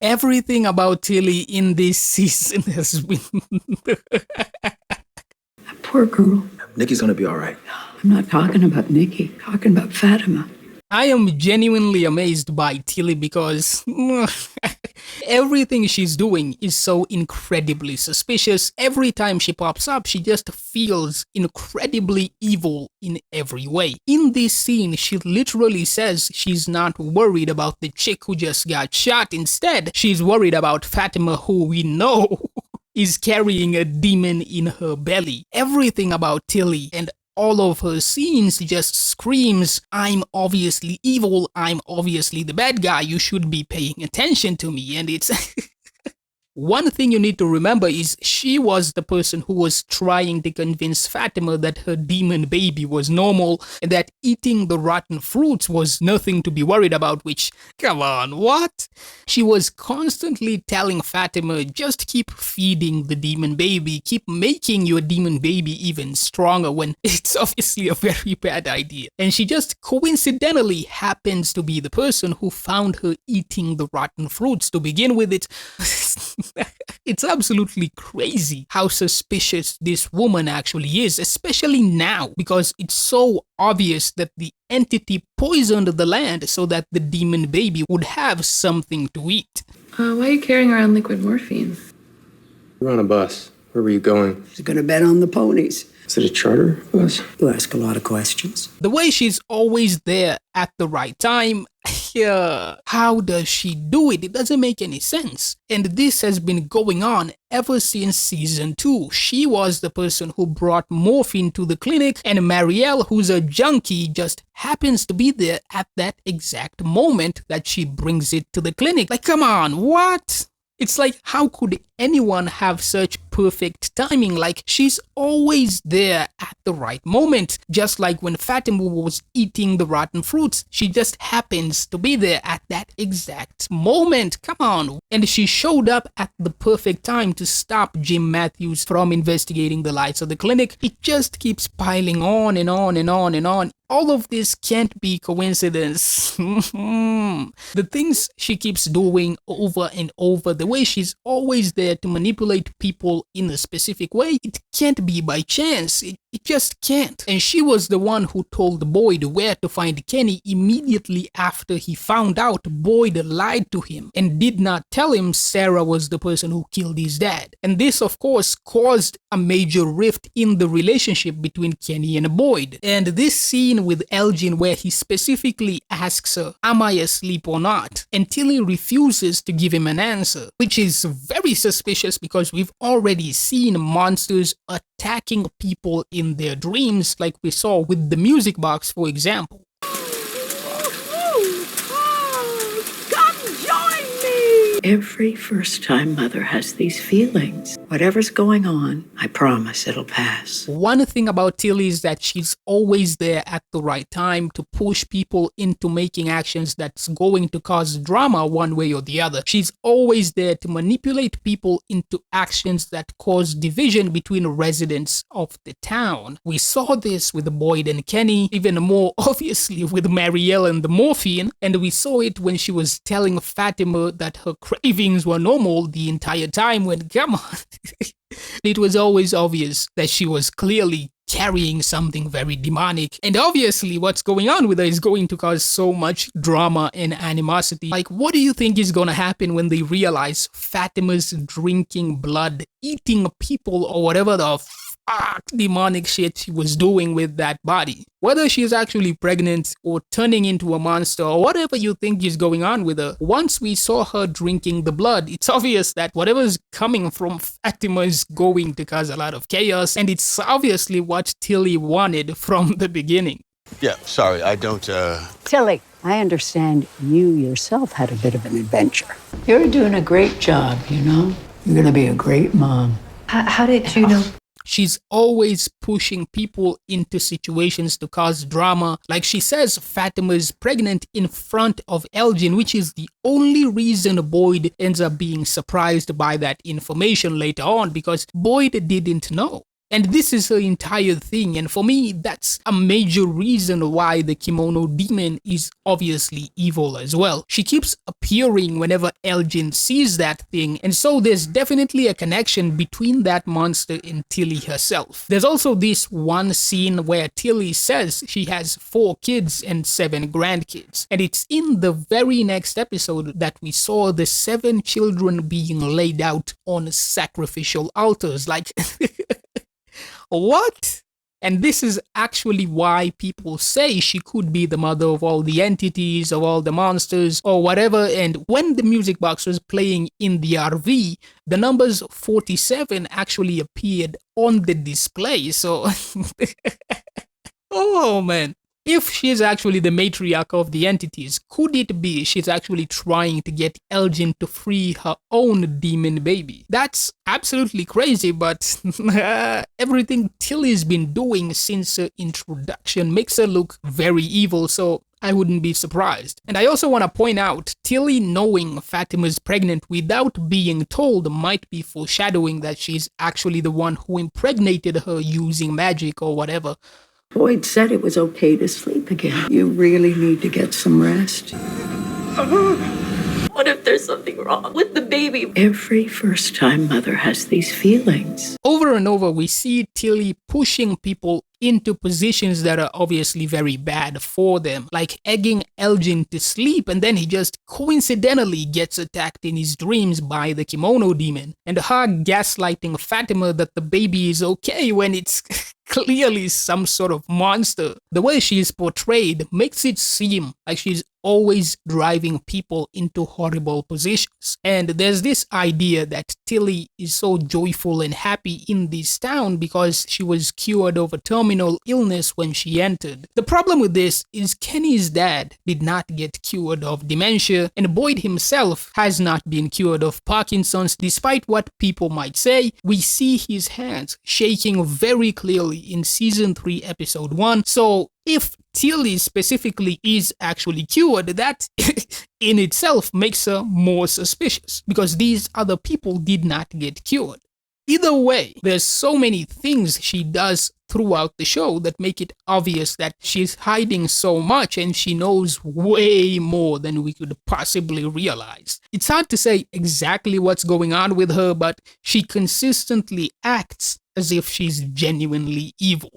Everything about Tillie in this season has been. That poor girl. Nikki's gonna be all right. I'm not talking about Nikki. I'm talking about Fatima. I am genuinely amazed by Tillie because everything she's doing is so incredibly suspicious. Every time she pops up, she just feels incredibly evil in every way. In this scene, she literally says she's not worried about the chick who just got shot. Instead, she's worried about Fatima, who we know is carrying a demon in her belly. Everything about Tillie and all of her scenes just screams, I'm obviously evil, I'm obviously the bad guy, you should be paying attention to me. And it's one thing you need to remember is she was the person who was trying to convince Fatima that her demon baby was normal and that eating the rotten fruits was nothing to be worried about, which, come on, what? She was constantly telling Fatima, just keep feeding the demon baby, keep making your demon baby even stronger, when it's obviously a very bad idea. And she just coincidentally happens to be the person who found her eating the rotten fruits to begin with. It's absolutely crazy how suspicious this woman actually is, especially now, because it's so obvious that the entity poisoned the land so that the demon baby would have something to eat. Why are you carrying around liquid morphine? We're on a bus. Where were you going? She's gonna bet on the ponies. Is it a charter bus? You ask a lot of questions. The way she's always there at the right time, how does she do it? It doesn't make any sense. And this has been going on ever since season 2. She was the person who brought morphine to the clinic, and Marielle, who's a junkie, just happens to be there at that exact moment that she brings it to the clinic. Like, come on, what? It's like, how could anyone have such perfect timing? Like, she's always there at the right moment. Just like when Fatima was eating the rotten fruits, she just happens to be there at that exact moment. Come on. And she showed up at the perfect time to stop Jim Matthews from investigating the lights of the clinic. It just keeps piling on and on and on and on. All of this can't be coincidence. The things she keeps doing over and over, the way she's always there to manipulate people in a specific way, it can't be by chance. It just can't. And she was the one who told Boyd where to find Kenny immediately after he found out Boyd lied to him and did not tell him Sarah was the person who killed his dad. And this, of course, caused a major rift in the relationship between Kenny and Boyd. And this scene with Elgin where he specifically asks her, am I asleep or not? And Tillie refuses to give him an answer, which is very suspicious because we've already seen monsters attacking people in their dreams, like we saw with the music box, for example. Every first-time mother has these feelings. Whatever's going on, I promise it'll pass. One thing about Tillie is that she's always there at the right time to push people into making actions that's going to cause drama one way or the other. She's always there to manipulate people into actions that cause division between residents of the town. We saw this with Boyd and Kenny, even more obviously with Marielle and the morphine, and we saw it when she was telling Fatima that her cravings were normal the entire time, when, come on, it was always obvious that she was clearly carrying something very demonic. And obviously what's going on with her is going to cause so much drama and animosity. Like, what do you think is gonna happen when they realize Fatima's drinking blood, eating people, or whatever the demonic shit she was doing with that body? Whether she's actually pregnant or turning into a monster or whatever you think is going on with her, once we saw her drinking the blood, it's obvious that whatever's coming from Fatima is going to cause a lot of chaos, and it's obviously what Tillie wanted from the beginning. Yeah, sorry, I don't, Tillie, I understand you yourself had a bit of an adventure. You're doing a great job, you know? You're gonna be a great mom. How did you know? She's always pushing people into situations to cause drama. Like she says, Fatima is pregnant in front of Elgin, which is the only reason Boyd ends up being surprised by that information later on, because Boyd didn't know. And this is her entire thing, and for me, that's a major reason why the kimono demon is obviously evil as well. She keeps appearing whenever Elgin sees that thing, and so there's definitely a connection between that monster and Tillie herself. There's also this one scene where Tillie says she has 4 kids and 7 grandkids, and it's in the very next episode that we saw the 7 children being laid out on sacrificial altars. Like, what? And this is actually why people say she could be the mother of all the entities, of all the monsters, or whatever. And when the music box was playing in the RV, the numbers 47 actually appeared on the display. So, oh man. If she's actually the matriarch of the entities, could it be she's actually trying to get Elgin to free her own demon baby? That's absolutely crazy, but everything Tillie's been doing since her introduction makes her look very evil, so I wouldn't be surprised. And I also want to point out, Tillie knowing Fatima's pregnant without being told might be foreshadowing that she's actually the one who impregnated her using magic or whatever. Boyd said it was okay to sleep again. You really need to get some rest. What if there's something wrong with the baby? Every first-time mother has these feelings. Over and over, we see Tillie pushing people into positions that are obviously very bad for them, like egging Elgin to sleep, and then he just coincidentally gets attacked in his dreams by the kimono demon, and her gaslighting Fatima that the baby is okay when it's clearly some sort of monster. The way she is portrayed makes it seem like she's always driving people into horrible positions. And there's this idea that Tillie is so joyful and happy in this town because she was cured of a terminal illness when she entered. The problem with this is Kenny's dad did not get cured of dementia, and Boyd himself has not been cured of Parkinson's. Despite what people might say, we see his hands shaking very clearly in season 3 episode 1. So if Tillie specifically is actually cured, that in itself makes her more suspicious, because these other people did not get cured. Either way, there's so many things she does throughout the show that make it obvious that she's hiding so much and she knows way more than we could possibly realize. It's hard to say exactly what's going on with her, but she consistently acts as if she's genuinely evil.